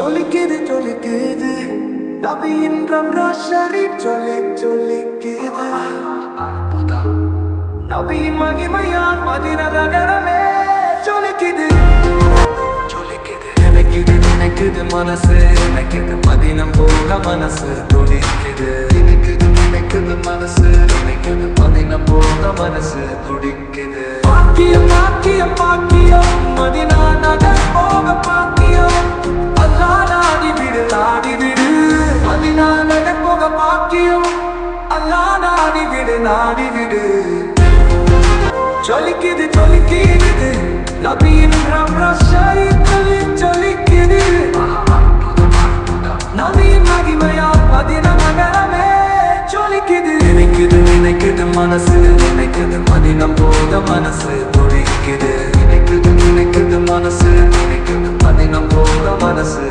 ஜொலிக்குது ஜொலிக்குது நபியின் ரம்ராஷரி ஜொலிக்குது நபியின் மகிமையால் மதின நகரமே ஜொலிக்குது நினைக்குது நினைக்குது மனசு நினைக்குது மதினம் போக மனசு துடிக்குது நினைக்குது மனசு நினைக்குது மதினம் போக மனசு துடிக்குது பாக்கியம் பாக்கியம் பாக்கியம் மதினா நகர் போக பாக்கியம் அல்லாஹ் நாடி விடு மதினா நகர் போக பாக்கியம் அல்லாஹ் நாடி விடு ஜொலிக்குது ஜொலிக்குது நபியின் ரம்ராஷரி ஜொலிக்குது நபியின் மகிமையால் மதின நகரமே ஜொலிக்குது நினைக்குது நினைக்குது மனசு நினைக்குது மதினம் போக மனசு துடிக்குது நினைக்குது நினைக்குது மனசு நினைக்குது மதினம் போக மனசு